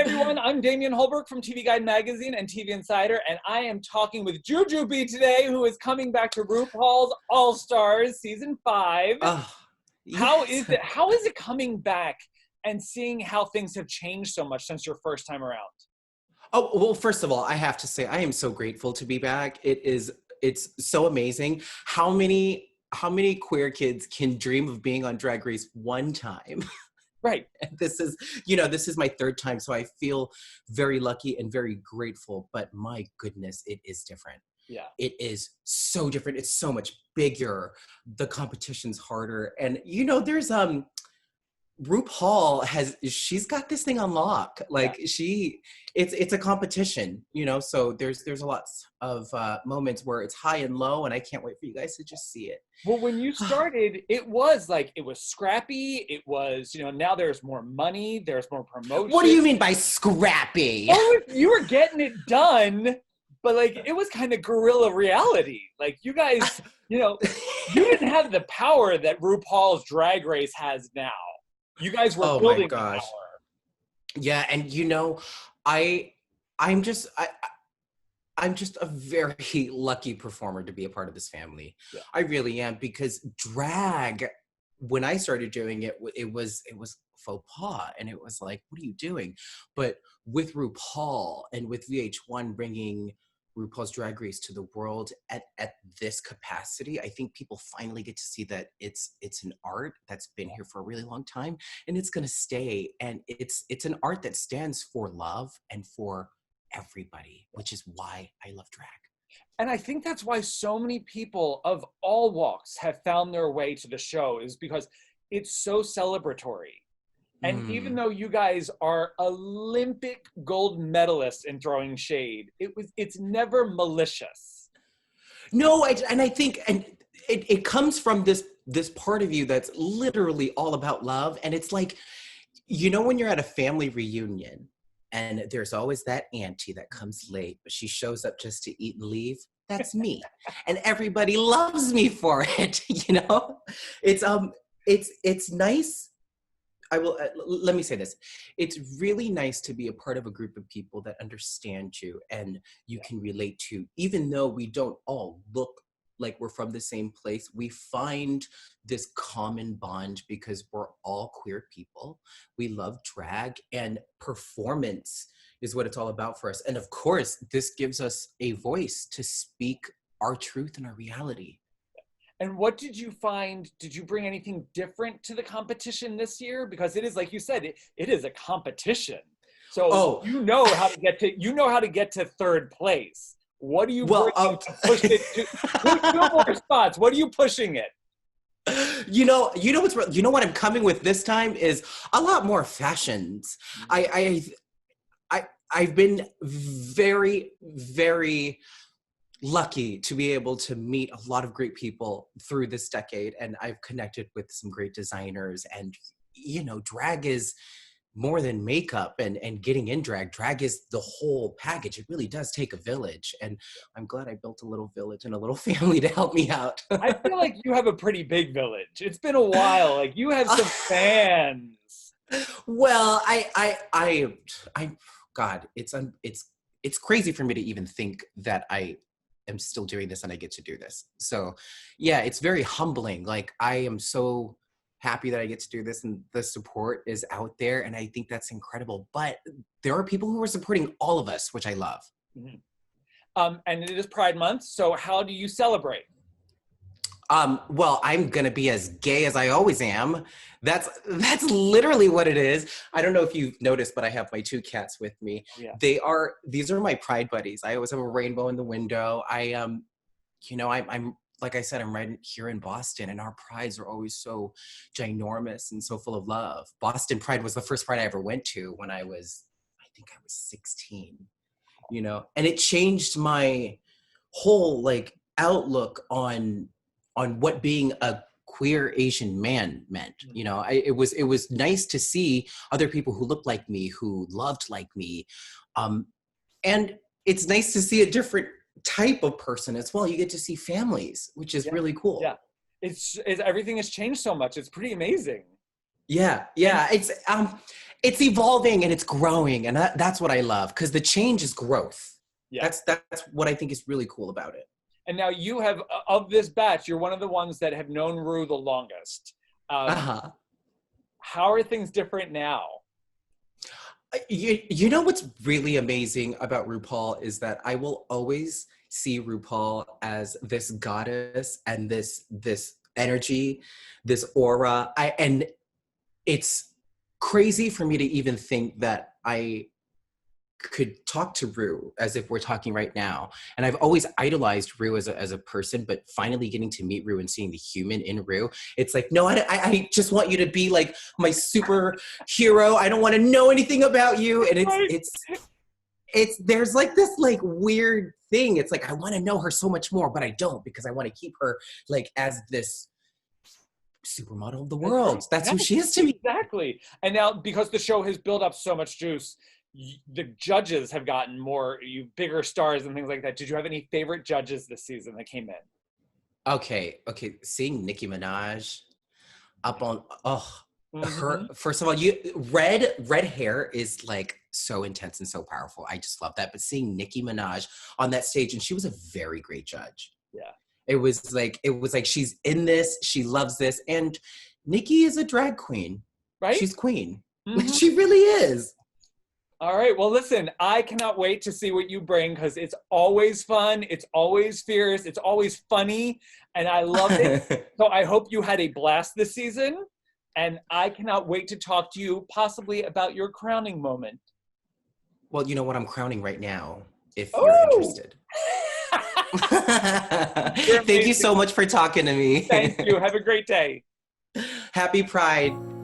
everyone, I'm Damian Holbrook from TV Guide Magazine and TV Insider, and I am talking with Jujubee today, who is coming back to RuPaul's AllStars Season 5. Yes. How is it coming back and seeing how things have changed so much since your first time around? Oh, well, first of all, I have to say, I am so grateful to be back. It's so amazing. How many queer kids can dream of being on Drag Race one time? Right. This is my third time, so I feel very lucky and very grateful, but my goodness, it is different. Yeah. It is so different. It's so much bigger. The competition's harder. And there's RuPaul she's got this thing on lock. Like it's a competition, so there's a lot of moments where it's high and low, and I can't wait for you guys to just see it. Well, when you started, it was scrappy. It was, now there's more money, there's more promotion. What do you mean by scrappy? Oh, you were getting it done, but it was kind of guerrilla reality. You guys, you didn't have the power that RuPaul's Drag Race has now. You guys were building the power. Yeah, and I'm just a very lucky performer to be a part of this family. Yeah. I really am, because drag, when I started doing it, it was faux pas, and it was like, what are you doing? But with RuPaul and with VH1 bringing RuPaul's Drag Race to the world at this capacity, I think people finally get to see that it's an art that's been here for a really long time, and it's going to stay. And it's an art that stands for love and for everybody, which is why I love drag. And I think that's why so many people of all walks have found their way to the show, is because it's so celebratory. And even though you guys are Olympic gold medalists in throwing shade, it's never malicious. No, I think it comes from this part of you that's literally all about love. And it's like, when you're at a family reunion and there's always that auntie that comes late, but she shows up just to eat and leave. That's me. And everybody loves me for it. It's nice. Let me say this. It's really nice to be a part of a group of people that understand you and you can relate to, even though we don't all look like we're from the same place. We find this common bond because we're all queer people. We love drag, and performance is what it's all about for us. And of course, this gives us a voice to speak our truth and our reality. And what did you find? Did you bring anything different to the competition this year? Because it is, like you said, it is a competition. So you know how to get to third place. What are you bringing to push it to 2 more spots? What are you pushing it? What I'm coming with this time is a lot more fashions. I've been very, very lucky to be able to meet a lot of great people through this decade, and I've connected with some great designers. And drag is more than makeup and getting in drag. Drag is the whole package. It really does take a village, and I'm glad I built a little village and a little family to help me out. I feel like you have a pretty big village. It's been a while. You have some fans. Well, God, it's crazy for me to even think that I am still doing this and I get to do this. So yeah, it's very humbling. I am so happy that I get to do this, and the support is out there, and I think that's incredible. But there are people who are supporting all of us, which I love. Mm-hmm. And it is Pride Month, so how do you celebrate? Well, I'm gonna be as gay as I always am. That's literally what it is. I don't know if you've noticed, but I have my 2 cats with me. Yeah. These are my pride buddies. I always have a rainbow in the window. I'm like I said, I'm right here in Boston, and our prides are always so ginormous and so full of love. Boston Pride was the first pride I ever went to when I think I was 16, and it changed my whole outlook on what being a queer Asian man meant. It was nice to see other people who looked like me, who loved like me. And it's nice to see a different type of person as well. You get to see families, which is really cool. Yeah. It's everything has changed so much. It's pretty amazing. Yeah. it's evolving and it's growing, and that's what I love, because the change is growth. Yeah. That's what I think is really cool about it. And now you have, of this batch, you're one of the ones that have known Ru the longest. How are things different now? You know what's really amazing about RuPaul is that I will always see RuPaul as this goddess and this energy, this aura. And it's crazy for me to even think that I could talk to Ru as if we're talking right now. And I've always idolized Ru as a person, but finally getting to meet Ru and seeing the human in Ru, it's like, no, I just want you to be like my superhero. I don't want to know anything about you. And it's there's like this like weird thing. It's like, I want to know her so much more, but I don't, because I want to keep her like as this supermodel of the world. That's who she is to me. Exactly. And now, because the show has built up so much juice, the judges have gotten bigger stars and things like that. Did you have any favorite judges this season that came in? Okay. Seeing Nicki Minaj up on, her, first of all, red hair is like so intense and so powerful. I just love that. But seeing Nicki Minaj on that stage, and she was a very great judge. Yeah. It was like she's in this, she loves this, and Nicki is a drag queen, right? She's queen. She really is. All right. Well, listen, I cannot wait to see what you bring, because it's always fun. It's always fierce. It's always funny. And I love it. So I hope you had a blast this season. And I cannot wait to talk to you possibly about your crowning moment. Well, you know what I'm crowning right now, if you're interested. Thank you so much for talking to me. Thank you. Have a great day. Happy Pride.